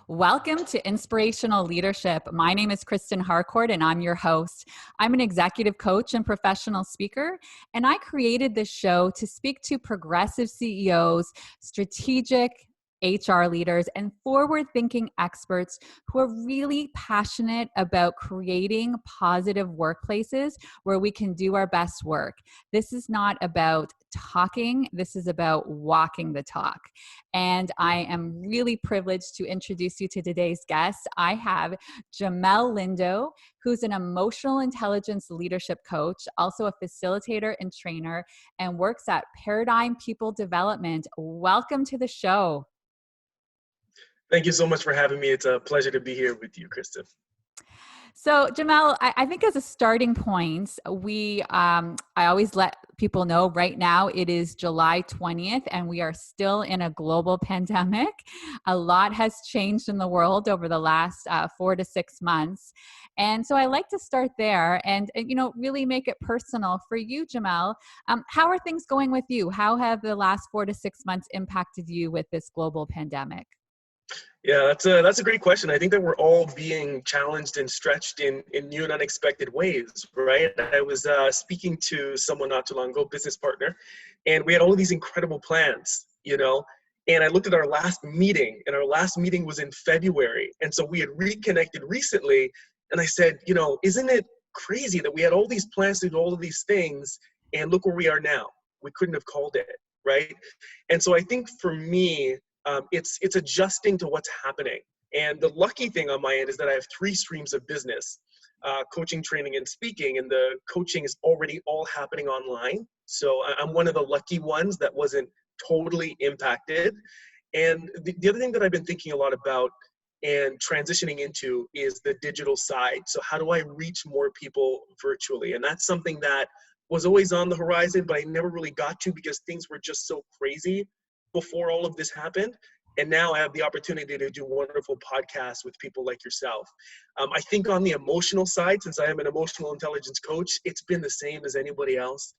Welcome to Inspirational Leadership. My name is Kristen Harcourt and I'm your host. I'm an executive coach and professional speaker, and I created this show to speak to progressive CEOs, strategic HR leaders, and forward-thinking experts who are really passionate about creating positive workplaces where we can do our best work. This is not about talking, this is about walking the talk. And I am really privileged to introduce you to today's guest. I have Jamelle Lindo, who's an emotional intelligence leadership coach, also a facilitator and trainer, and works at Paradigm People Development. Welcome to the show. Thank you so much for having me. It's a pleasure to be here with you, Kristen. So, Jamelle, I think as a starting point, I always let people know right now it is July 20th and we are still in a global pandemic. A lot has changed in the world over the last 4 to 6 months. And so I like to start there and really make it personal for you, Jamelle. How are things going with you? How have the last 4 to 6 months impacted you with this global pandemic? Yeah, that's a great question. I think that we're all being challenged and stretched in new and unexpected ways, right? I was speaking to someone not too long ago, business partner, and we had all of these incredible plans, and I looked at our last meeting, and our last meeting was in February. And so we had reconnected recently, and I said, isn't it crazy that we had all these plans to do all of these things, and look where we are now? We couldn't have called it, right? And so I think for me, it's adjusting to what's happening. And the lucky thing on my end is that I have 3 streams of business, coaching, training, and speaking. And the coaching is already all happening online. So I'm one of the lucky ones that wasn't totally impacted. And the other thing that I've been thinking a lot about and transitioning into is the digital side. So how do I reach more people virtually? And that's something that was always on the horizon, but I never really got to because things were just so crazy before all of this happened. And now I have the opportunity to do wonderful podcasts with people like yourself. I think on the emotional side, since I am an emotional intelligence coach, it's been the same as anybody else,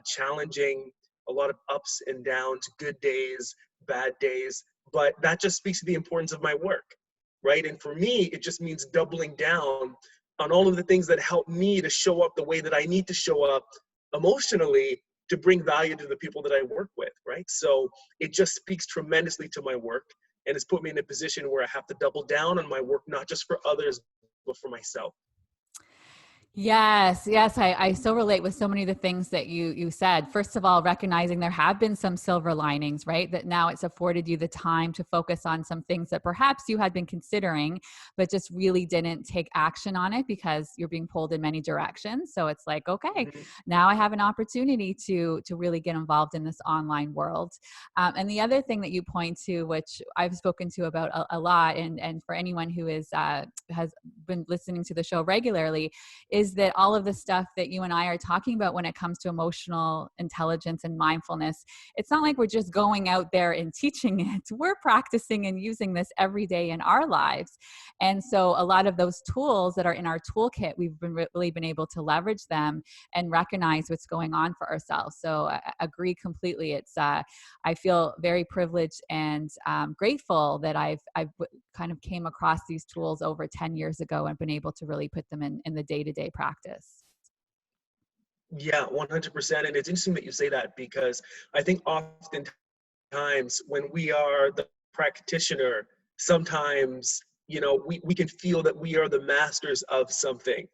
challenging, a lot of ups and downs, good days, bad days, but that just speaks to the importance of my work, right? And for me, it just means doubling down on all of the things that help me to show up the way that I need to show up emotionally to bring value to the people that I work with, right? So it just speaks tremendously to my work, and it's put me in a position where I have to double down on my work, not just for others, but for myself. Yes. I so relate with so many of the things that you said. First of all, recognizing there have been some silver linings, right? That now it's afforded you the time to focus on some things that perhaps you had been considering, but just really didn't take action on it because you're being pulled in many directions. So it's like, okay, now I have an opportunity to really get involved in this online world. And the other thing that you point to, which I've spoken to about a lot, and for anyone who has been listening to the show regularly, is that all of the stuff that you and I are talking about when it comes to emotional intelligence and mindfulness, it's not like we're just going out there and teaching it. We're practicing and using this every day in our lives. And so a lot of those tools that are in our toolkit, we've really been able to leverage them and recognize what's going on for ourselves. So I agree completely. I feel very privileged and grateful that I've kind of came across these tools over 10 years ago and been able to really put them in the day-to-day practice. Yeah, 100%. And it's interesting that you say that because I think oftentimes when we are the practitioner, sometimes, we can feel that we are the masters of something.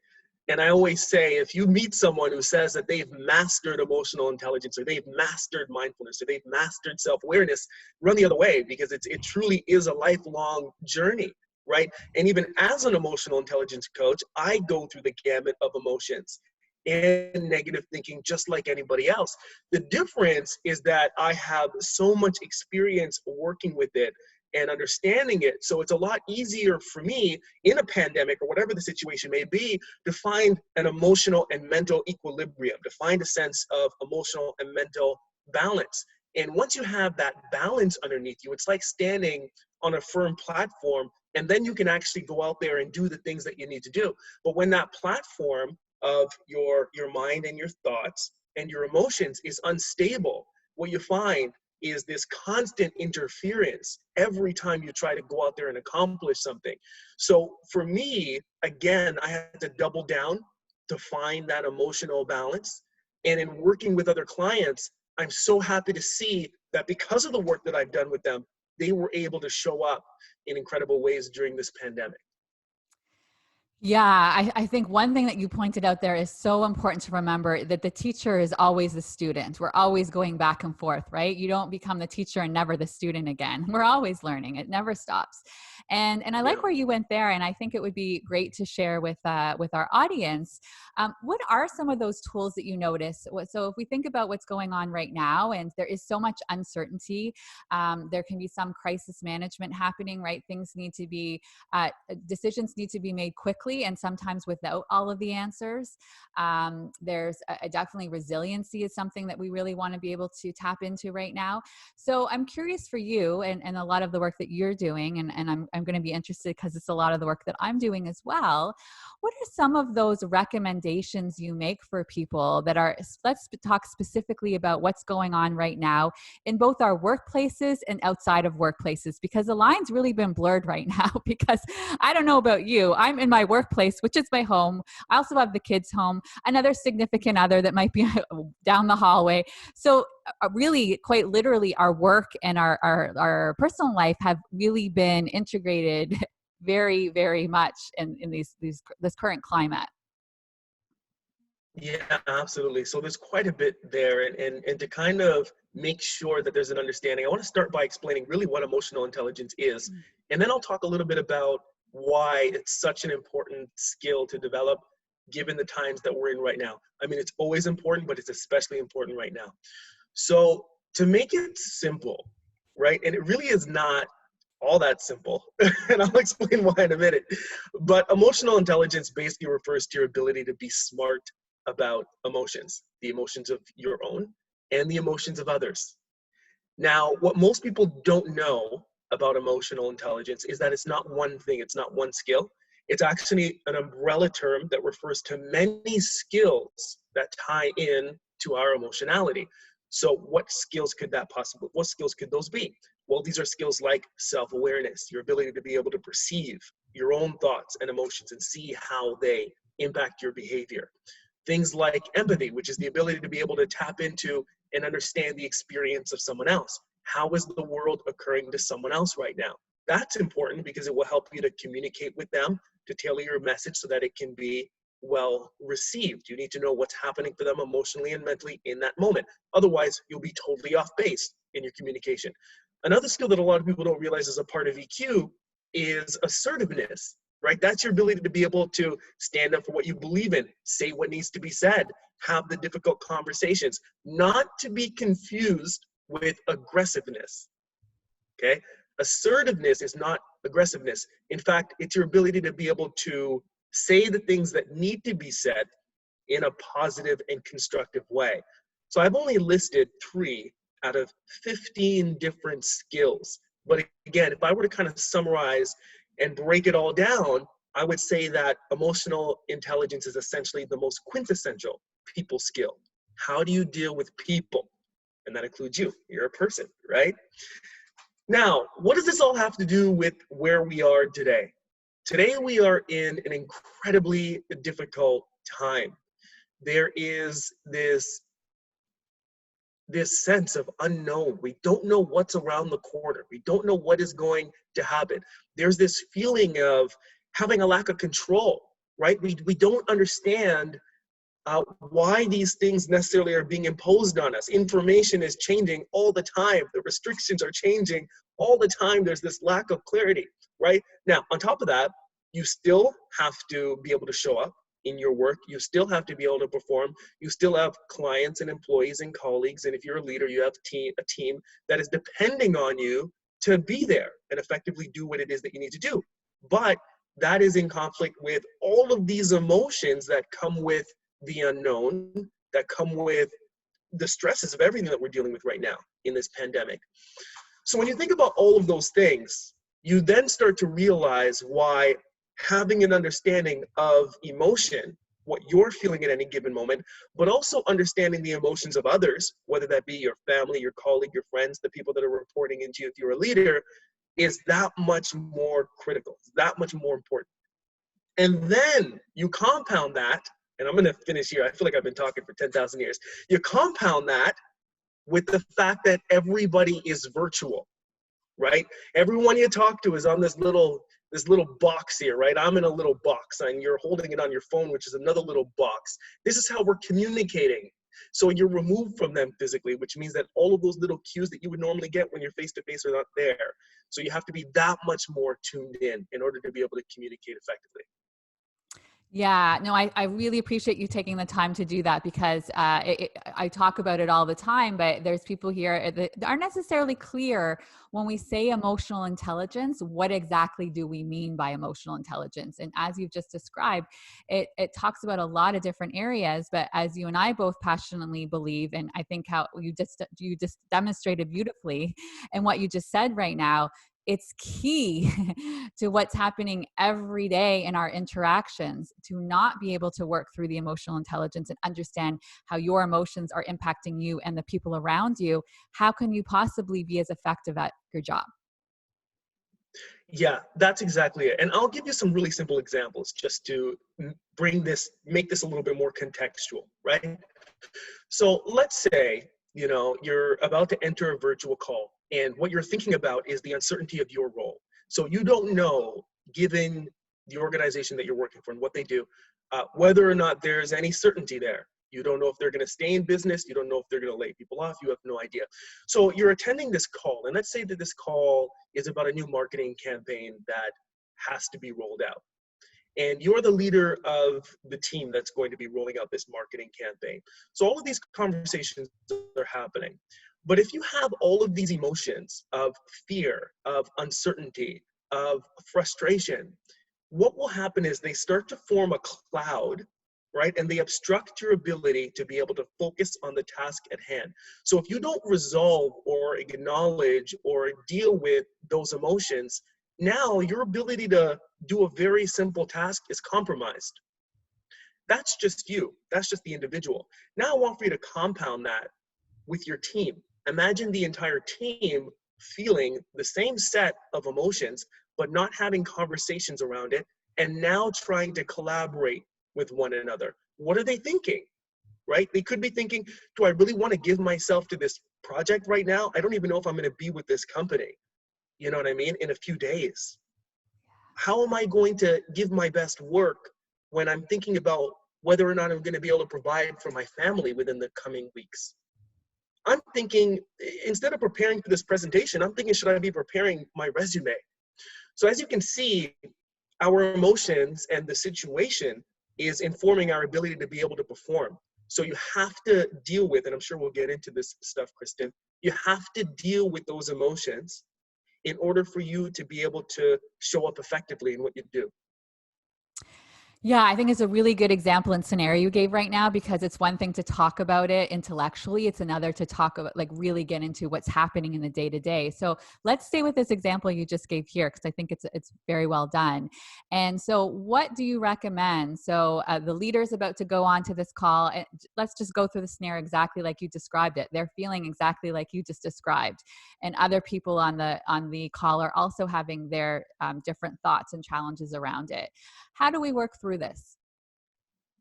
And I always say, if you meet someone who says that they've mastered emotional intelligence or they've mastered mindfulness or they've mastered self-awareness, run the other way because it truly is a lifelong journey, right? And even as an emotional intelligence coach, I go through the gamut of emotions and negative thinking just like anybody else. The difference is that I have so much experience working with it and understanding it. So it's a lot easier for me in a pandemic or whatever the situation may be to find an emotional and mental equilibrium, to find a sense of emotional and mental balance. And once you have that balance underneath you, it's like standing on a firm platform, and then you can actually go out there and do the things that you need to do. But when that platform of your mind and your thoughts and your emotions is unstable, what you find is this constant interference every time you try to go out there and accomplish something. So for me, again, I had to double down to find that emotional balance. And in working with other clients, I'm so happy to see that because of the work that I've done with them, they were able to show up in incredible ways during this pandemic. Yeah, I think one thing that you pointed out there is so important to remember, that the teacher is always the student. We're always going back and forth, right? You don't become the teacher and never the student again. We're always learning. It never stops. And I like where you went there, and I think it would be great to share with our audience. What are some of those tools that you notice? So if we think about what's going on right now, and there is so much uncertainty, there can be some crisis management happening, right? Things need to be, decisions need to be made quickly, and sometimes without all of the answers. There's definitely resiliency is something that we really want to be able to tap into right now. So I'm curious for you, and a lot of the work that you're doing, and I'm going to be interested because it's a lot of the work that I'm doing as well. What are some of those recommendations you make for people that are, let's talk specifically about what's going on right now in both our workplaces and outside of workplaces, because the line's really been blurred right now. Because I don't know about you, I'm in my workplace, which is my home. I also have the kids home, another significant other that might be down the hallway. So really, quite literally, our work and our personal life have really been integrated very, very much in this current climate. Yeah, absolutely. So there's quite a bit there. And to kind of make sure that there's an understanding, I want to start by explaining really what emotional intelligence is. And then I'll talk a little bit about why it's such an important skill to develop given the times that we're in right now. I mean, it's always important, but it's especially important right now. So to make it simple, right? And it really is not all that simple. And I'll explain why in a minute. But emotional intelligence basically refers to your ability to be smart about emotions, the emotions of your own and the emotions of others. Now, what most people don't know about emotional intelligence is that it's not one thing, it's not one skill. It's actually an umbrella term that refers to many skills that tie in to our emotionality. So what skills could those be? Well, these are skills like self-awareness, your ability to be able to perceive your own thoughts and emotions and see how they impact your behavior. Things like empathy, which is the ability to be able to tap into and understand the experience of someone else. How is the world occurring to someone else right now? That's important because it will help you to communicate with them, to tailor your message so that it can be well received. You need to know what's happening for them emotionally and mentally in that moment. Otherwise, you'll be totally off base in your communication. Another skill that a lot of people don't realize is a part of EQ is assertiveness, right? That's your ability to be able to stand up for what you believe in, say what needs to be said, have the difficult conversations, not to be confused with aggressiveness, okay? Assertiveness is not aggressiveness. In fact, it's your ability to be able to say the things that need to be said in a positive and constructive way. So I've only listed 3 out of 15 different skills. But again, if I were to kind of summarize and break it all down, I would say that emotional intelligence is essentially the most quintessential people skill. How do you deal with people? And that includes you. You're a person, right? Now, what does this all have to do with where we are today? Today, we are in an incredibly difficult time. There is this sense of unknown. We don't know what's around the corner. We don't know what is going to happen. There's this feeling of having a lack of control, right? We don't understand why these things necessarily are being imposed on us. Information is changing all the time. The restrictions are changing all the time. There's this lack of clarity, right? Now, on top of that, you still have to be able to show up in your work. You still have to be able to perform. You still have clients and employees and colleagues. And if you're a leader, you have a team that is depending on you to be there and effectively do what it is that you need to do. But that is in conflict with all of these emotions that come with the unknown, that come with the stresses of everything that we're dealing with right now in this pandemic. So when you think about all of those things, you then start to realize why having an understanding of emotion what you're feeling at any given moment, but also understanding the emotions of others, whether that be your family, your colleague, your friends, the people that are reporting into you if you're a leader, is that much more critical, that much more important. And then you compound that, and I'm going to finish here. I feel like I've been talking for 10,000 years. You compound that with the fact that everybody is virtual, right? Everyone you talk to is on this little box here, right? I'm in a little box and you're holding it on your phone, which is another little box. This is how we're communicating. So you're removed from them physically, which means that all of those little cues that you would normally get when you're face to face are not there. So you have to be that much more tuned in order to be able to communicate effectively. Yeah, no, I really appreciate you taking the time to do that, because I talk about it all the time, but there's people here that aren't necessarily clear when we say emotional intelligence, what exactly do we mean by emotional intelligence? And as you've just described, it talks about a lot of different areas, but as you and I both passionately believe, and I think how you just demonstrated beautifully and what you just said right now, it's key to what's happening every day in our interactions to not be able to work through the emotional intelligence and understand how your emotions are impacting you and the people around you. How can you possibly be as effective at your job? Yeah, that's exactly it. And I'll give you some really simple examples just to make this a little bit more contextual, right? So let's say, you're about to enter a virtual call, and what you're thinking about is the uncertainty of your role. So you don't know, given the organization that you're working for and what they do, whether or not there's any certainty there. You don't know if they're going to stay in business. You don't know if they're going to lay people off. You have no idea. So you're attending this call, and let's say that this call is about a new marketing campaign that has to be rolled out. And you're the leader of the team that's going to be rolling out this marketing campaign. So all of these conversations are happening. But if you have all of these emotions of fear, of uncertainty, of frustration, what will happen is they start to form a cloud, right? And they obstruct your ability to be able to focus on the task at hand. So if you don't resolve or acknowledge or deal with those emotions, now your ability to do a very simple task is compromised. That's just you. That's just the individual. Now I want for you to compound that with your team. Imagine the entire team feeling the same set of emotions, but not having conversations around it, and now trying to collaborate with one another. What are they thinking, right? They could be thinking, do I really want to give myself to this project right now? I don't even know if I'm going to be with this company, you know what I mean, in a few days. How am I going to give my best work when I'm thinking about whether or not I'm going to be able to provide for my family within the coming weeks? I'm thinking, instead of preparing for this presentation, I'm thinking, should I be preparing my resume? So as you can see, our emotions and the situation is informing our ability to be able to perform. So you have to deal with, and I'm sure we'll get into this stuff, Kristen, you have to deal with those emotions in order for you to be able to show up effectively in what you do. Yeah, I think it's a really good example and scenario you gave right now, because it's one thing to talk about it intellectually. It's another to talk about, like, really get into what's happening in the day to day. So let's stay with this example you just gave here, because I think it's very well done. And so what do you recommend? So the leader's about to go on to this call. And let's just go through the scenario exactly like you described it. They're feeling exactly like you just described. And other people on the call are also having their different thoughts and challenges around it. How do we work through this?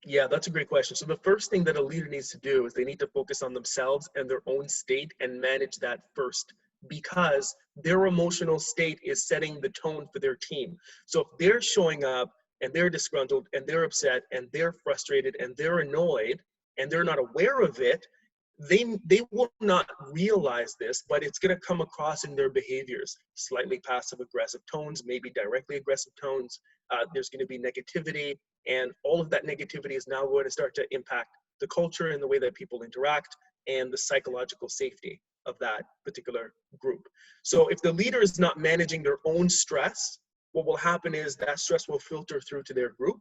Yeah, that's a great question. So the first thing that a leader needs to do is they need to focus on themselves and their own state and manage that first, because their emotional state is setting the tone for their team. So if they're showing up and they're disgruntled and they're upset and they're frustrated and they're annoyed and they're not aware of it, they will not realize this, but it's going to come across in their behaviors. Slightly passive aggressive tones, maybe directly aggressive tones. There's going to be negativity, and all of that negativity is now going to start to impact the culture and the way that people interact and the psychological safety of that particular group. So if the leader is not managing their own stress, what will happen is that stress will filter through to their group,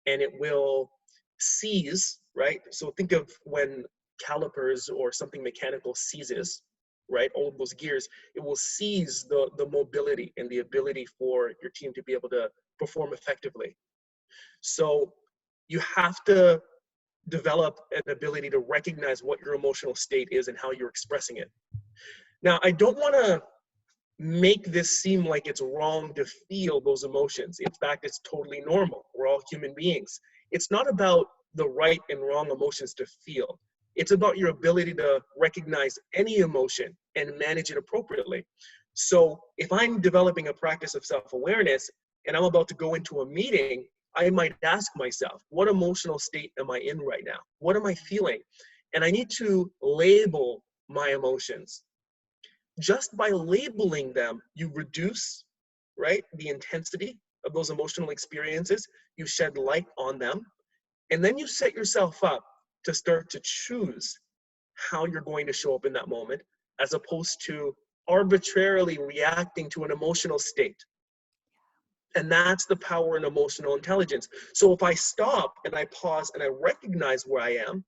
and it will seize, right? So think of when calipers or something mechanical seizes, right? All of those gears, it will seize the mobility and the ability for your team to be able to perform effectively. So you have to develop an ability to recognize what your emotional state is and how you're expressing it. Now, I don't want to make this seem like it's wrong to feel those emotions. In fact, it's totally normal. We're all human beings. It's not about the right and wrong emotions to feel. It's about your ability to recognize any emotion and manage it appropriately. So if I'm developing a practice of self-awareness and I'm about to go into a meeting, I might ask myself, what emotional state am I in right now? What am I feeling? And I need to label my emotions. Just by labeling them, you reduce, right, the intensity of those emotional experiences. You shed light on them. And then you set yourself up to start to choose how you're going to show up in that moment, as opposed to arbitrarily reacting to an emotional state. And that's the power in emotional intelligence. So if I stop and I pause and I recognize where I am,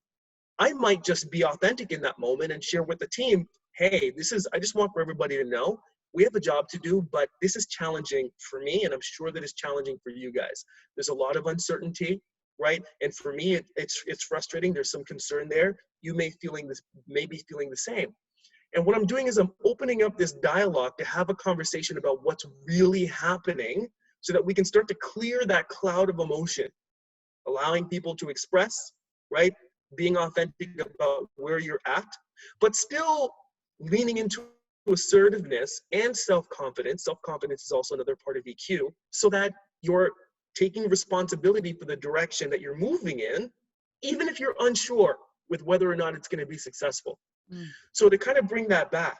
I might just be authentic in that moment and share with the team, hey, I just want for everybody to know, we have a job to do, but this is challenging for me, and I'm sure that it's challenging for you guys. There's a lot of uncertainty, right? And for me, it's frustrating. There's some concern there. You may be feeling the same. And what I'm doing is I'm opening up this dialogue to have a conversation about what's really happening so that we can start to clear that cloud of emotion, allowing people to express, right? Being authentic about where you're at, but still leaning into assertiveness and self-confidence. Self-confidence is also another part of EQ, so that you're taking responsibility for the direction that you're moving in, even if you're unsure with whether or not it's going to be successful. So to kind of bring that back,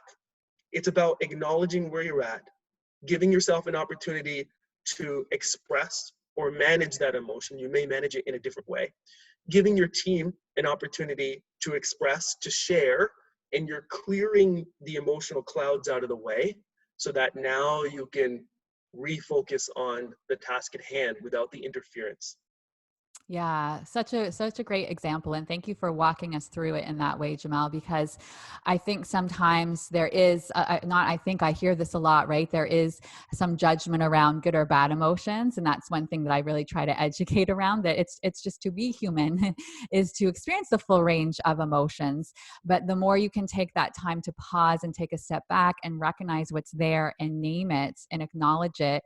it's about acknowledging where you're at, giving yourself an opportunity to express or manage that emotion. You may manage it in a different way. Giving your team an opportunity to express, to share, and you're clearing the emotional clouds out of the way so that now you can refocus on the task at hand without the interference. Yeah, such a great example. And thank you for walking us through it in that way, Jamelle, because I think sometimes there is, I hear this a lot, right? There is some judgment around good or bad emotions. And that's one thing that I really try to educate around, that it's just to be human is to experience the full range of emotions. But the more you can take that time to pause and take a step back and recognize what's there and name it and acknowledge it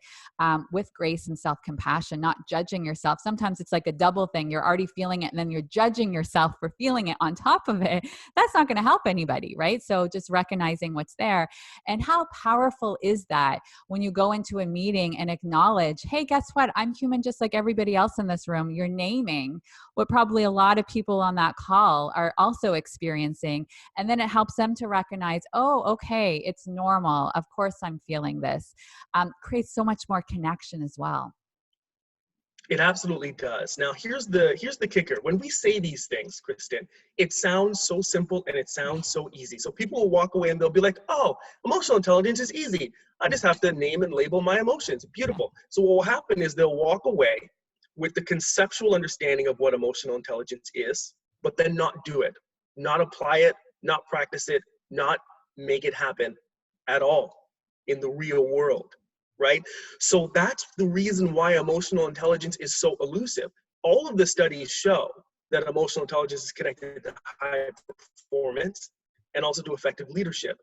with grace and self-compassion, not judging yourself. Sometimes it's like a double thing. You're already feeling it and then you're judging yourself for feeling it on top of it. That's not going to help anybody, right? So just recognizing what's there. And how powerful is that when you go into a meeting and acknowledge, hey, guess what? I'm human just like everybody else in this room. You're naming what probably a lot of people on that call are also experiencing. And then it helps them to recognize, oh, okay, it's normal. Of course I'm feeling this. Creates so much more connection as well. It absolutely does. Now, here's the kicker. When we say these things, Kristen, it sounds so simple and it sounds so easy. So people will walk away and they'll be like, oh, emotional intelligence is easy. I just have to name and label my emotions. Beautiful. So what will happen is they'll walk away with the conceptual understanding of what emotional intelligence is, but then not do it, not apply it, not practice it, not make it happen at all in the real world. Right? So that's the reason why emotional intelligence is so elusive. All of the studies show that emotional intelligence is connected to high performance and also to effective leadership.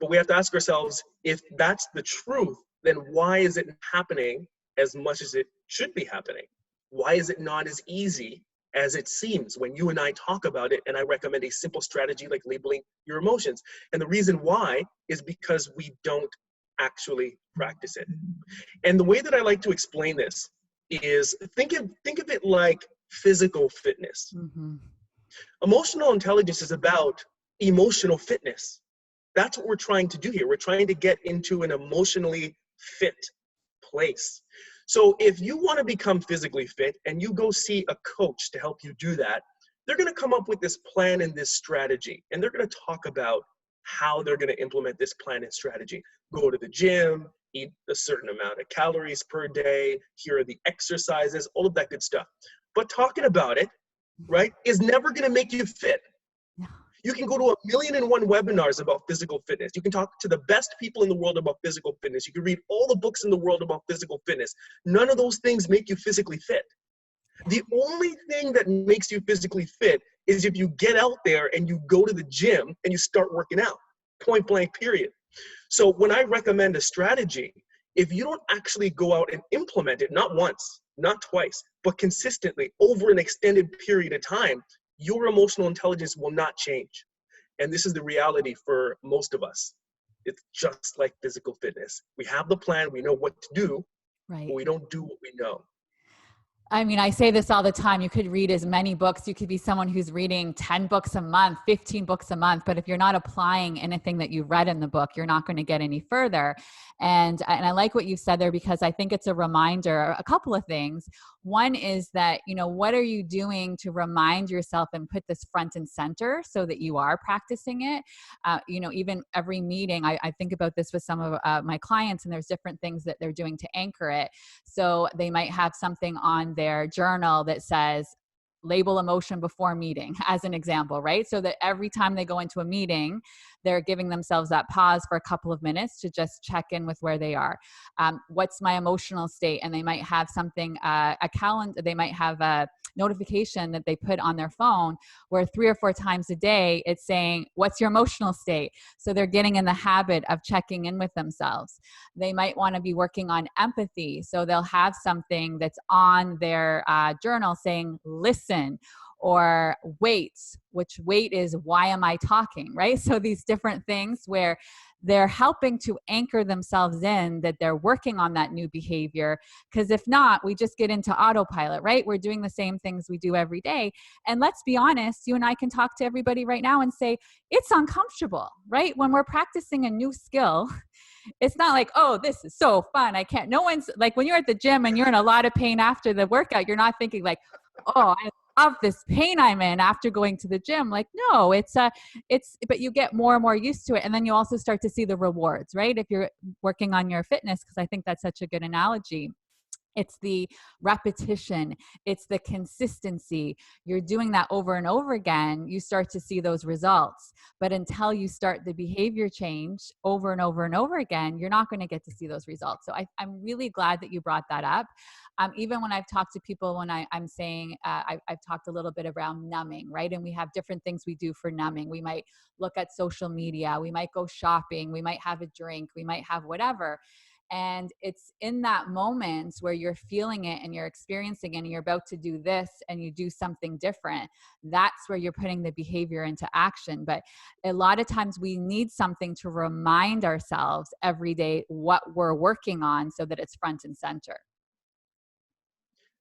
But we have to ask ourselves, if that's the truth, then why is it happening as much as it should be happening? Why is it not as easy as it seems when you and I talk about it and I recommend a simple strategy like labeling your emotions? And the reason why is because we don't actually practice it. And the way that I like to explain this is think of it like physical fitness. Mm-hmm. Emotional intelligence is about emotional fitness. That's what we're trying to do here. We're trying to get into an emotionally fit place. So if you want to become physically fit and you go see a coach to help you do that, they're going to come up with this plan and this strategy, and they're going to talk about how they're going to implement this plan and strategy. Go to the gym, eat a certain amount of calories per day, here are the exercises, all of that good stuff. But talking about it, right, is never going to make you fit. You can go to 1,000,001 webinars about physical fitness. You can talk to the best people in the world about physical fitness. You can read all the books in the world about physical fitness. None of those things make you physically fit. The only thing that makes you physically fit is if you get out there and you go to the gym and you start working out, point blank, period. So when I recommend a strategy, if you don't actually go out and implement it, not once, not twice, but consistently over an extended period of time, your emotional intelligence will not change. And this is the reality for most of us. It's just like physical fitness. We have the plan, we know what to do, Right. but we don't do what we know. I mean, I say this all the time. You could read as many books. You could be someone who's reading 10 books a month, 15 books a month. But if you're not applying anything that you read in the book, you're not going to get any further. And I like what you said there, because I think it's a reminder, a couple of things. One is that, what are you doing to remind yourself and put this front and center so that you are practicing it? Even every meeting, I think about this with some of my clients, and there's different things that they're doing to anchor it. So they might have something on their journal that says, label emotion before meeting, as an example, right? So that every time they go into a meeting, they're giving themselves that pause for a couple of minutes to just check in with where they are. What's my emotional state? And they might have something, a calendar, they might have a notification that they put on their phone where 3 or 4 times a day, it's saying, what's your emotional state? So they're getting in the habit of checking in with themselves. They might want to be working on empathy. So they'll have something that's on their journal saying, listen, or wait, which wait is, why am I talking, right? So these different things where they're helping to anchor themselves in that they're working on that new behavior. Because if not, we just get into autopilot, right? We're doing the same things we do every day. And let's be honest, you and I can talk to everybody right now and say, it's uncomfortable, right? When we're practicing a new skill, it's not like, oh, this is so fun. No one's like, when you're at the gym and you're in a lot of pain after the workout, you're not thinking like, oh, I love this pain I'm in after going to the gym. Like, no, but you get more and more used to it. And then you also start to see the rewards, right? If you're working on your fitness, because I think that's such a good analogy. It's the repetition. It's the consistency. You're doing that over and over again. You start to see those results. But until you start the behavior change over and over and over again, you're not going to get to see those results. So I'm really glad that you brought that up. Even when I've talked to people, when I'm saying, I've talked a little bit around numbing, right? And we have different things we do for numbing. We might look at social media. We might go shopping. We might have a drink. We might have whatever. And it's in that moment where you're feeling it and you're experiencing it and you're about to do this and you do something different. That's where you're putting the behavior into action. But a lot of times we need something to remind ourselves every day what we're working on so that it's front and center.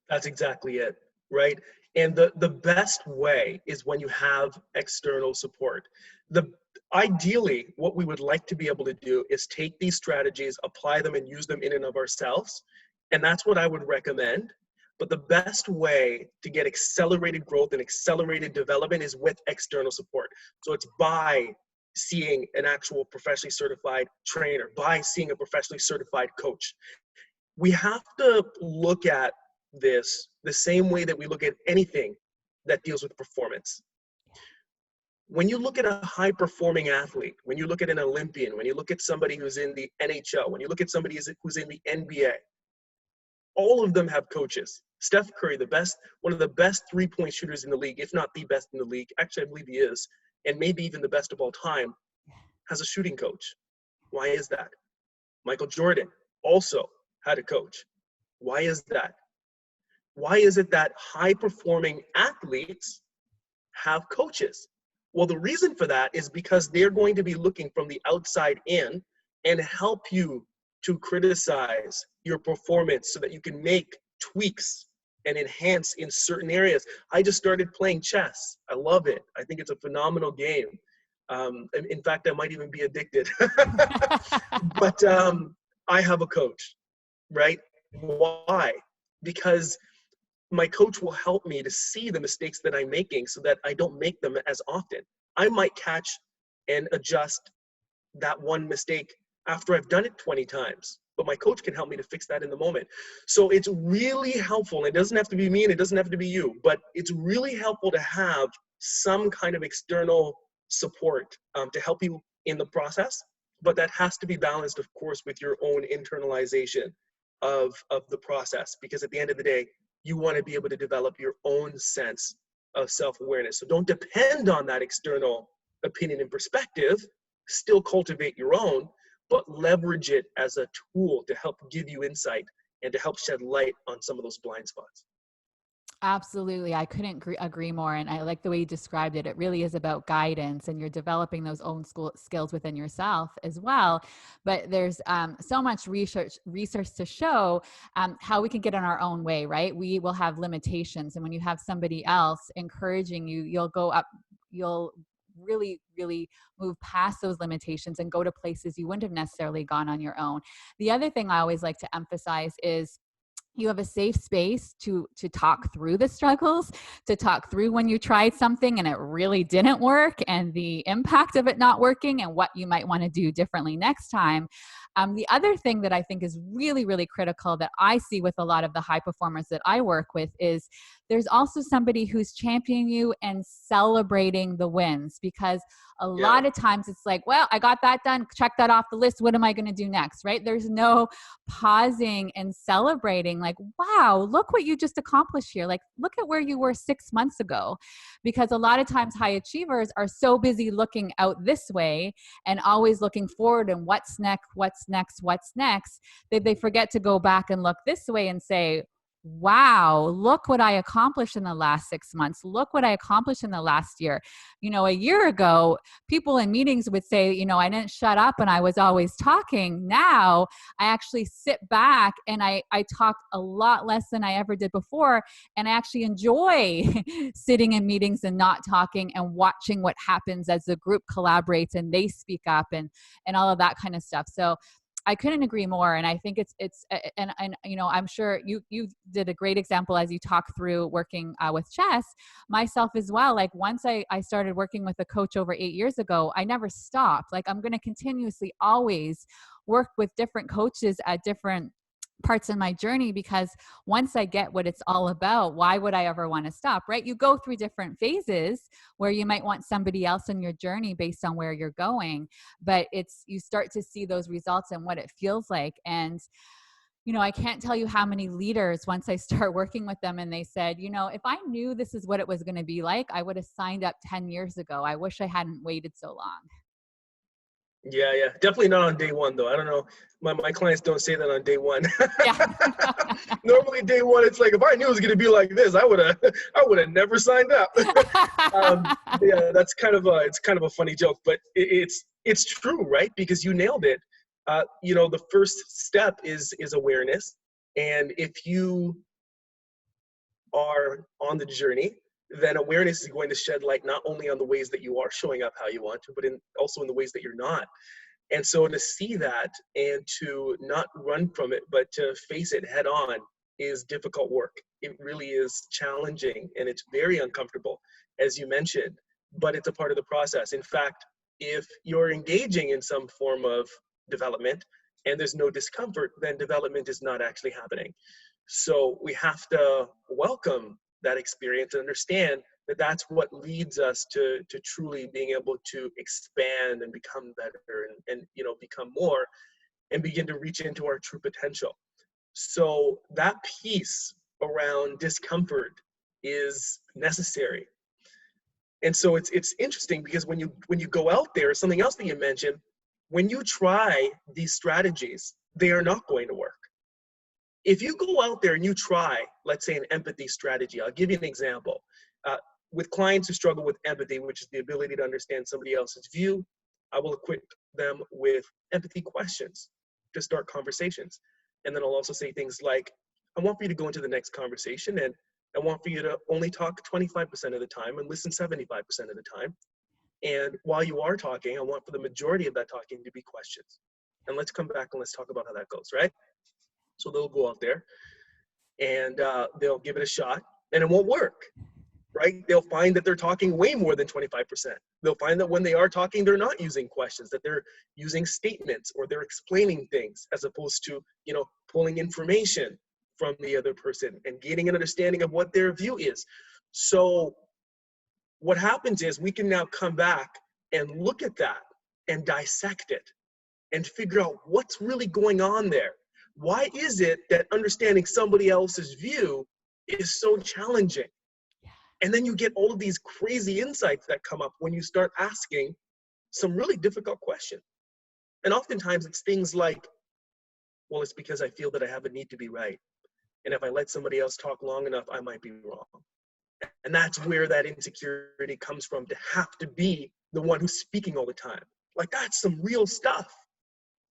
That's exactly it, right? And the best way is when you have external support. Ideally, what we would like to be able to do is take these strategies, apply them, and use them in and of ourselves. And that's what I would recommend. But the best way to get accelerated growth and accelerated development is with external support. So it's by seeing an actual professionally certified trainer, by seeing a professionally certified coach. We have to look at this the same way that we look at anything that deals with performance. When you look at a high-performing athlete, when you look at an Olympian, when you look at somebody who's in the NHL, when you look at somebody who's in the NBA, all of them have coaches. Steph Curry, one of the best three-point shooters in the league, if not the best in the league, actually I believe he is, and maybe even the best of all time, has a shooting coach. Why is that? Michael Jordan also had a coach. Why is that? Why is it that high-performing athletes have coaches? Well, the reason for that is because they're going to be looking from the outside in and help you to criticize your performance so that you can make tweaks and enhance in certain areas. I just started playing chess. I love it. I think it's a phenomenal game. In fact, I might even be addicted. But I have a coach, right? Why? Because my coach will help me to see the mistakes that I'm making so that I don't make them as often. I might catch and adjust that one mistake after I've done it 20 times, but my coach can help me to fix that in the moment. So it's really helpful. It doesn't have to be me and it doesn't have to be you, but it's really helpful to have some kind of external support to help you in the process, but that has to be balanced, of course, with your own internalization of the process, because at the end of the day, you want to be able to develop your own sense of self-awareness. So don't depend on that external opinion and perspective. Still cultivate your own, but leverage it as a tool to help give you insight and to help shed light on some of those blind spots. Absolutely. I couldn't agree more. And I like the way you described it. It really is about guidance, and you're developing those own skills within yourself as well. But there's so much research to show how we can get in our own way, right? We will have limitations. And when you have somebody else encouraging you, you'll really, really move past those limitations and go to places you wouldn't have necessarily gone on your own. The other thing I always like to emphasize is you have a safe space to talk through the struggles, to talk through when you tried something and it really didn't work, and the impact of it not working and what you might want to do differently next time. The other thing that I think is really, really critical that I see with a lot of the high performers that I work with is there's also somebody who's championing you and celebrating the wins, because a lot of times it's like, well, I got that done. Check that off the list. What am I going to do next? Right? There's no pausing and celebrating like, wow, look what you just accomplished here. Like, look at where you were 6 months ago. Because a lot of times high achievers are so busy looking out this way and always looking forward and what's next, that they forget to go back and look this way and say, wow, look what I accomplished in the last 6 months. Look what I accomplished in the last year. A year ago, people in meetings would say, I didn't shut up and I was always talking. Now I actually sit back and I talk a lot less than I ever did before. And I actually enjoy sitting in meetings and not talking and watching what happens as the group collaborates and they speak up and all of that kind of stuff. So I couldn't agree more. And I think it's I'm sure you did a great example as you talk through working with chess, myself as well. Like once I started working with a coach over 8 years ago, I never stopped. Like I'm going to continuously always work with different coaches at different parts in my journey, because once I get what it's all about, why would I ever want to stop, right? You go through different phases where you might want somebody else in your journey based on where you're going, but you start to see those results and what it feels like. And I can't tell you how many leaders, once I start working with them and they said, if I knew this is what it was going to be like, I would have signed up 10 years ago. I wish I hadn't waited so long. Yeah. Definitely not on day one, though. I don't know. My clients don't say that on day one. Yeah. Normally, day one, it's like, if I knew it was going to be like this, I would have never signed up. Yeah, that's kind of a funny joke, but it's true, right? Because you nailed it. The first step is awareness, and if you are on the journey, then awareness is going to shed light not only on the ways that you are showing up how you want to, but also in the ways that you're not. And so to see that and to not run from it, but to face it head on is difficult work. It really is challenging and it's very uncomfortable, as you mentioned, but it's a part of the process. In fact, if you're engaging in some form of development and there's no discomfort, then development is not actually happening. So we have to welcome that experience and understand that that's what leads us to truly being able to expand and become better and become more and begin to reach into our true potential. So that piece around discomfort is necessary. And so it's interesting because when you go out there, something else that you mentioned, when you try these strategies, they are not going to work. If you go out there and you try, let's say, an empathy strategy, I'll give you an example. With clients who struggle with empathy, which is the ability to understand somebody else's view, I will equip them with empathy questions to start conversations. And then I'll also say things like, I want for you to go into the next conversation and I want for you to only talk 25% of the time and listen 75% of the time. And while you are talking, I want for the majority of that talking to be questions. And let's come back and let's talk about how that goes, right? So they'll go out there and they'll give it a shot and it won't work, right? They'll find that they're talking way more than 25%. They'll find that when they are talking, they're not using questions, that they're using statements or they're explaining things as opposed to, pulling information from the other person and gaining an understanding of what their view is. So what happens is we can now come back and look at that and dissect it and figure out what's really going on there. Why is it that understanding somebody else's view is so challenging. And then you get all of these crazy insights that come up when you start asking some really difficult questions. And oftentimes it's things like, well, it's because I feel that I have a need to be right. And if I let somebody else talk long enough, I might be wrong. And that's where that insecurity comes from, to have to be the one who's speaking all the time. Like, that's some real stuff,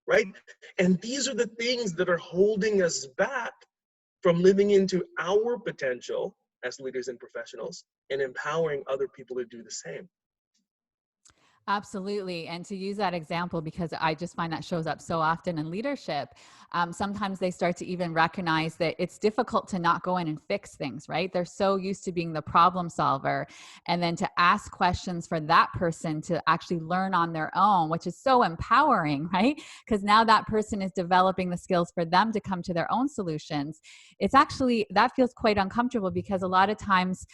right? And these are the things that are holding us back from living into our potential as leaders and professionals and empowering other people to do the same. Absolutely. And to use that example, because I just find that shows up so often in leadership, sometimes they start to even recognize that it's difficult to not go in and fix things, right? They're so used to being the problem solver. And then to ask questions for that person to actually learn on their own, which is so empowering, right? Because now that person is developing the skills for them to come to their own solutions. It's actually, that feels quite uncomfortable, because a lot of times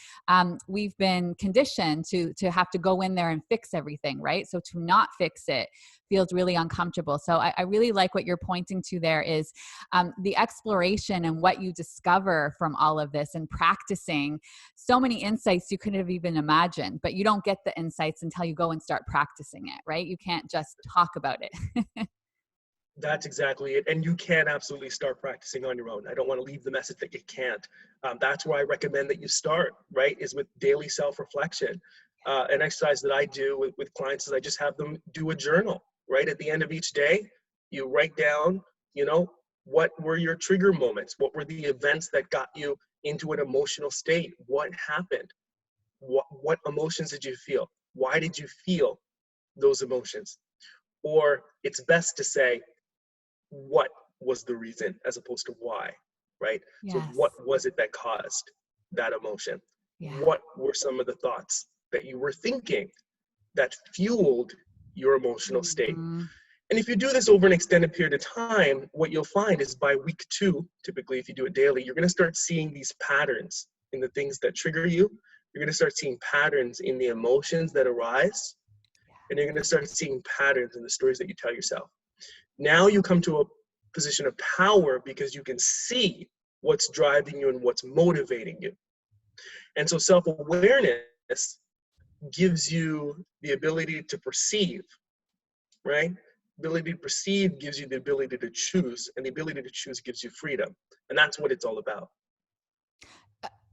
we've been conditioned to have to go in there and fix everything, right? So to not fix it feels really uncomfortable. So I really like what you're pointing to there is the exploration and what you discover from all of this, and practicing so many insights you couldn't have even imagined, but you don't get the insights until you go and start practicing it, right? You can't just talk about it. That's exactly it. And you can absolutely start practicing on your own. I don't want to leave the message that you can't. That's where I recommend that you start, right? Is with daily self-reflection. An exercise that I do with clients is I just have them do a journal, right? At the end of each day, you write down, what were your trigger moments? What were the events that got you into an emotional state? What happened? What emotions did you feel? Why did you feel those emotions? Or it's best to say, what was the reason as opposed to why, right? Yes. So what was it that caused that emotion? Yeah. What were some of the thoughts that you were thinking that fueled your emotional state? Mm-hmm. And if you do this over an extended period of time, what you'll find is by week 2, typically if you do it daily, you're going to start seeing these patterns in the things that trigger you. You're going to start seeing patterns in the emotions that arise. And you're going to start seeing patterns in the stories that you tell yourself. Now you come to a position of power because you can see what's driving you and what's motivating you. And so self-awareness gives you the ability to perceive, right? Ability to perceive gives you the ability to choose, and the ability to choose gives you freedom. And that's what it's all about.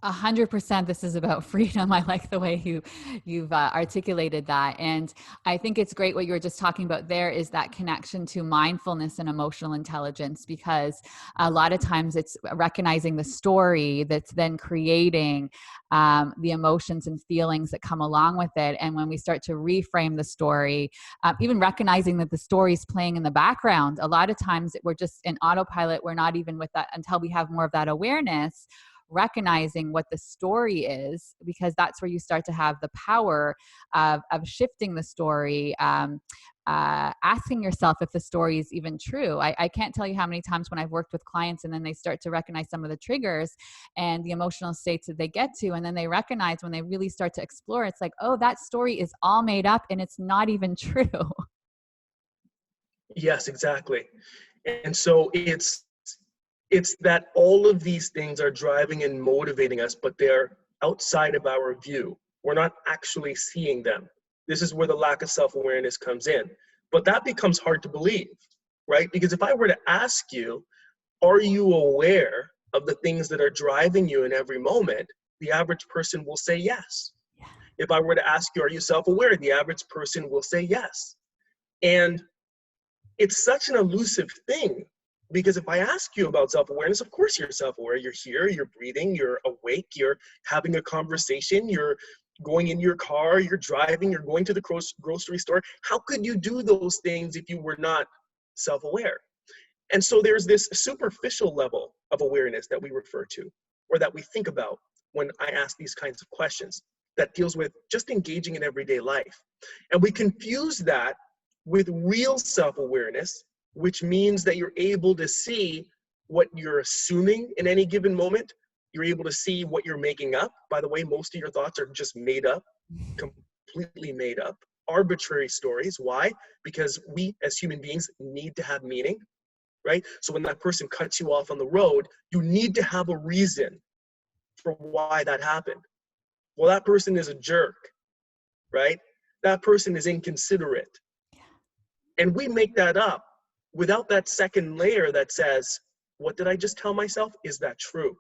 100% this is about freedom. I like the way you've articulated that. And I think it's great what you were just talking about there is that connection to mindfulness and emotional intelligence, because a lot of times it's recognizing the story that's then creating the emotions and feelings that come along with it. And when we start to reframe the story, even recognizing that the story is playing in the background, a lot of times we're just in autopilot. We're not even with that until we have more of that awareness, recognizing what the story is, because that's where you start to have the power of shifting the story, asking yourself if the story is even true. I can't tell you how many times when I've worked with clients and then they start to recognize some of the triggers and the emotional states that they get to, and then they recognize when they really start to explore, it's like, oh, that story is all made up and it's not even true. Yes, exactly. And so it's that all of these things are driving and motivating us, but they're outside of our view. We're not actually seeing them. This is where the lack of self-awareness comes in. But that becomes hard to believe, right? Because if I were to ask you, are you aware of the things that are driving you in every moment? The average person will say yes. Yeah. If I were to ask you, are you self-aware? The average person will say yes. And it's such an elusive thing. Because if I ask you about self-awareness, of course you're self-aware. You're here, you're breathing, you're awake, you're having a conversation, you're going in your car, you're driving, you're going to the grocery store. How could you do those things if you were not self-aware? And so there's this superficial level of awareness that we refer to, or that we think about when I ask these kinds of questions, that deals with just engaging in everyday life. And we confuse that with real self-awareness, which means that you're able to see what you're assuming in any given moment. You're able to see what you're making up. By the way, most of your thoughts are just made up, completely made up, arbitrary stories. Why? Because we as human beings need to have meaning, right? So when that person cuts you off on the road, you need to have a reason for why that happened. Well, that person is a jerk, right? That person is inconsiderate. And we make that up without that second layer that says, what did I just tell myself? Is that true?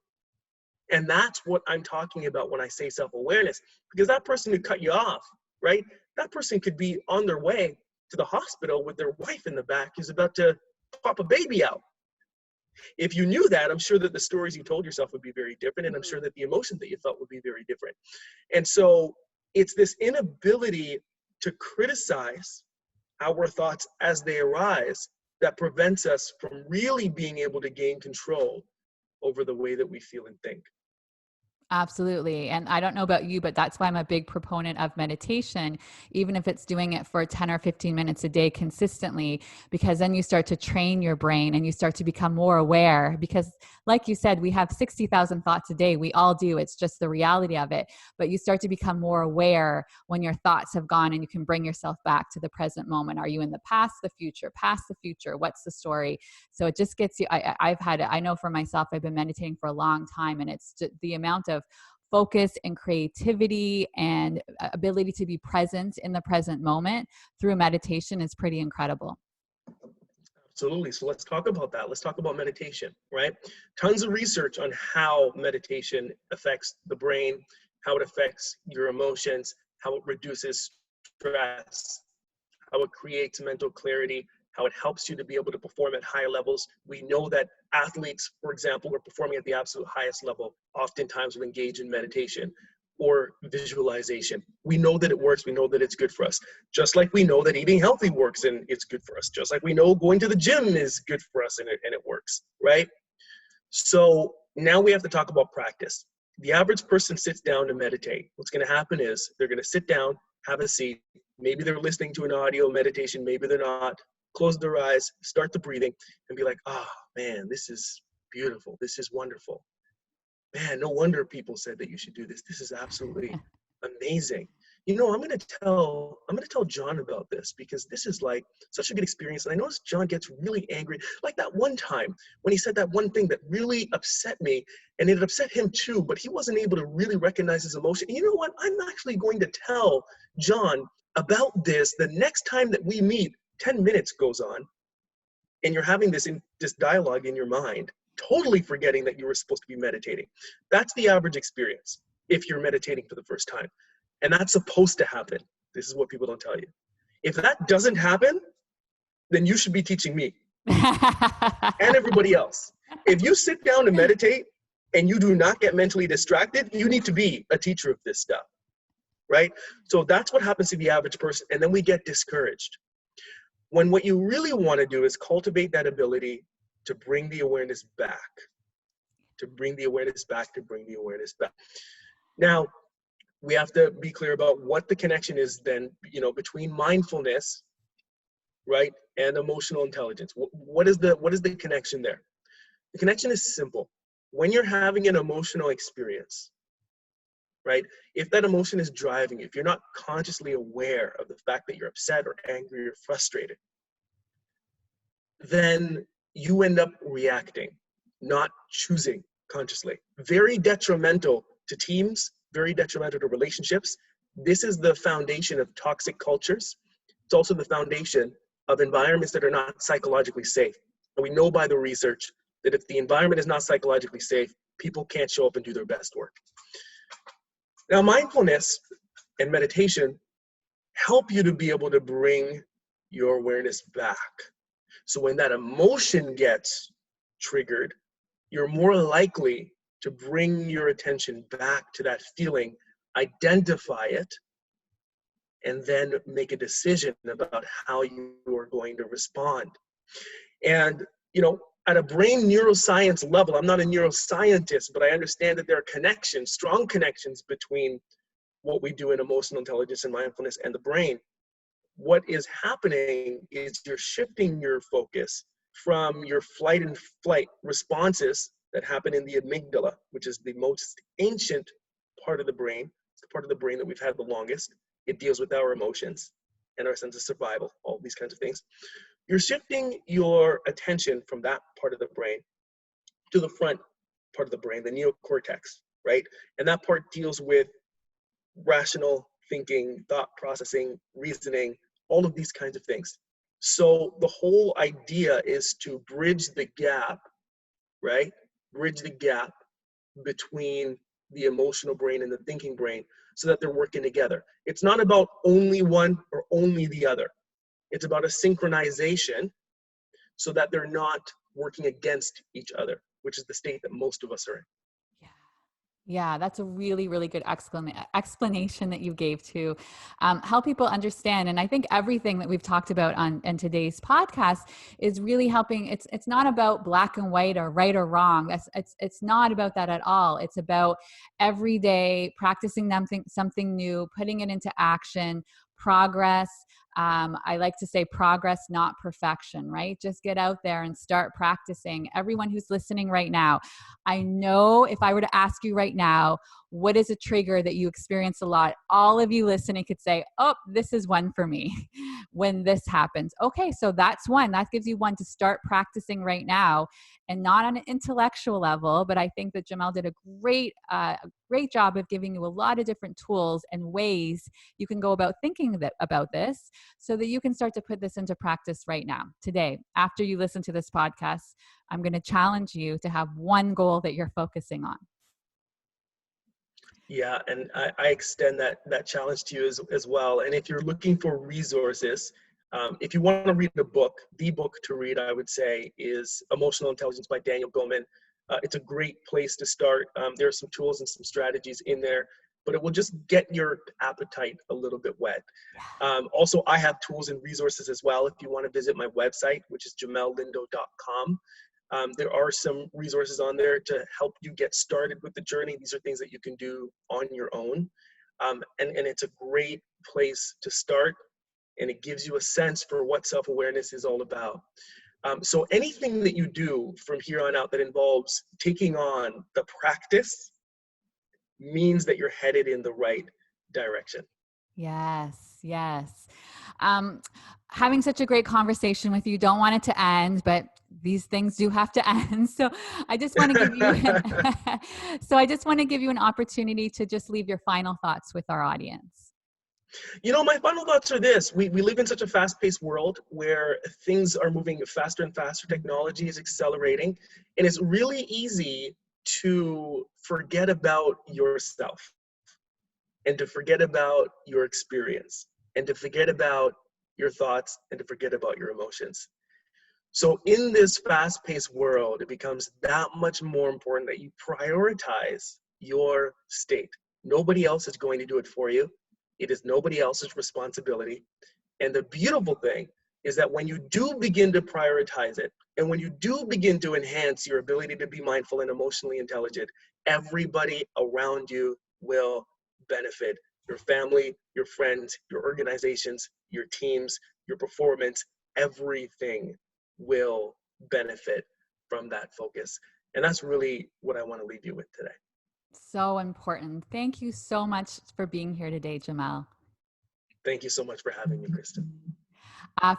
And that's what I'm talking about when I say self-awareness, because that person who cut you off, right? That person could be on their way to the hospital with their wife in the back who's about to pop a baby out. If you knew that, I'm sure that the stories you told yourself would be very different, and I'm sure that the emotions that you felt would be very different. And so it's this inability to criticize our thoughts as they arise that prevents us from really being able to gain control over the way that we feel and think. Absolutely. And I don't know about you, but that's why I'm a big proponent of meditation, even if it's doing it for 10 or 15 minutes a day consistently, because then you start to train your brain and you start to become more aware. Because like you said, we have 60,000 thoughts a day. We all do. It's just the reality of it. But you start to become more aware when your thoughts have gone, and you can bring yourself back to the present moment. Are you in the past, the future, past the future? What's the story? So it just gets you, I know for myself, I've been meditating for a long time, and it's just the amount of focus and creativity and ability to be present in the present moment through meditation is pretty incredible. Absolutely. So let's talk about that. Let's talk about meditation, right? Tons of research on how meditation affects the brain, how it affects your emotions, how it reduces stress, how it creates mental clarity, how it helps you to be able to perform at higher levels. We know that athletes, for example, who are performing at the absolute highest level, oftentimes will engage in meditation or visualization. We know that it works. We know that it's good for us. Just like we know that eating healthy works and it's good for us. Just like we know going to the gym is good for us and it works, right? So now we have to talk about practice. The average person sits down to meditate. What's going to happen is they're going to sit down, have a seat. Maybe they're listening to an audio meditation. Maybe they're not. Close their eyes, start the breathing, and be like, oh, man, this is beautiful. This is wonderful. Man, no wonder people said that you should do this. This is absolutely amazing. You know, I'm going to tell John about this, because this is like such a good experience. And I noticed John gets really angry. Like that one time when he said that one thing that really upset me, and it upset him too, but he wasn't able to really recognize his emotion. And you know what? I'm actually going to tell John about this the next time that we meet. 10 minutes goes on and you're having this dialogue in your mind, totally forgetting that you were supposed to be meditating. That's the average experience if you're meditating for the first time. And that's supposed to happen. This is what people don't tell you. If that doesn't happen, then you should be teaching me and everybody else. If you sit down to meditate and you do not get mentally distracted, you need to be a teacher of this stuff, right? So that's what happens to the average person. And then we get discouraged. When what you really want to do is cultivate that ability to bring the awareness back, to bring the awareness back, to bring the awareness back. Now, we have to be clear about what the connection is then, between mindfulness, right, and emotional intelligence. What is the connection there? The connection is simple. When you're having an emotional experience, right, if that emotion is driving you, if you're not consciously aware of the fact that you're upset or angry or frustrated, then you end up reacting, not choosing consciously. Very detrimental to teams, very detrimental to relationships. This is the foundation of toxic cultures. It's also the foundation of environments that are not psychologically safe. And we know by the research that if the environment is not psychologically safe, people can't show up and do their best work. Now, mindfulness and meditation help you to be able to bring your awareness back. So when that emotion gets triggered, you're more likely to bring your attention back to that feeling, identify it, and then make a decision about how you are going to respond. And, at a brain neuroscience level, I'm not a neuroscientist, but I understand that there are connections, strong connections between what we do in emotional intelligence and mindfulness and the brain. What is happening is you're shifting your focus from your flight and flight responses that happen in the amygdala, which is the most ancient part of the brain. It's the part of the brain that we've had the longest. It deals with our emotions and our sense of survival, all these kinds of things. You're shifting your attention from that part of the brain to the front part of the brain, the neocortex, right? And that part deals with rational thinking, thought processing, reasoning, all of these kinds of things. So the whole idea is to bridge the gap, right? Bridge the gap between the emotional brain and the thinking brain so that they're working together. It's not about only one or only the other. It's about a synchronization so that they're not working against each other, which is the state that most of us are in. Yeah, that's a really, really good explanation that you gave to help people understand. And I think everything that we've talked about on today's podcast is really helping. It's not about black and white or right or wrong. It's not about that at all. It's about every day practicing something new, putting it into action, progress. I like to say progress, not perfection, right? Just get out there and start practicing. Everyone who's listening right now, I know if I were to ask you right now, what is a trigger that you experience a lot? All of you listening could say, oh, this is one for me when this happens. Okay, so that's one. That gives you one to start practicing right now, and not on an intellectual level, but I think that Jamelle did a great job of giving you a lot of different tools and ways you can go about thinking about this so that you can start to put this into practice right now. Today, after you listen to this podcast, I'm going to challenge you to have one goal that you're focusing on. Yeah, and I extend that challenge to you as well. And if you're looking for resources, if you want to read a book, the book to read, I would say, is Emotional Intelligence by Daniel Goleman. It's a great place to start. There are some tools and some strategies in there, but it will just get your appetite a little bit wet. Also, I have tools and resources as well. If you want to visit my website, which is jamellelindo.com. There are some resources on there to help you get started with the journey. These are things that you can do on your own. And it's a great place to start, and it gives you a sense for what self-awareness is all about. So anything that you do from here on out that involves taking on the practice means that you're headed in the right direction. Yes. Having such a great conversation with you. Don't want it to end, but these things do have to end. So I just want to give you an opportunity to just leave your final thoughts with our audience. My final thoughts are this. We live in such a fast-paced world where things are moving faster and faster. Technology is accelerating, and it's really easy to forget about yourself and to forget about your experience and to forget about your thoughts and to forget about your emotions. So in this fast-paced world, it becomes that much more important that you prioritize your state. Nobody else is going to do it for you. It is nobody else's responsibility. And the beautiful thing is that when you do begin to prioritize it, and when you do begin to enhance your ability to be mindful and emotionally intelligent, everybody around you will benefit. Your family, your friends, your organizations, your teams, your performance, everything will benefit from that focus. And that's really what I want to leave you with today. So important. Thank you so much for being here today, Jamelle. Thank you so much for having me, Kristen.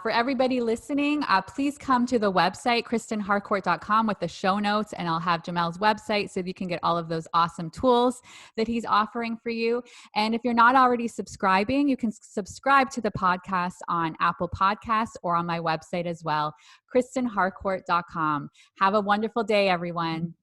For everybody listening, please come to the website, kristenharcourt.com, with the show notes, and I'll have Jamelle's website so that you can get all of those awesome tools that he's offering for you. And if you're not already subscribing, you can subscribe to the podcast on Apple Podcasts or on my website as well, kristenharcourt.com. Have a wonderful day, everyone.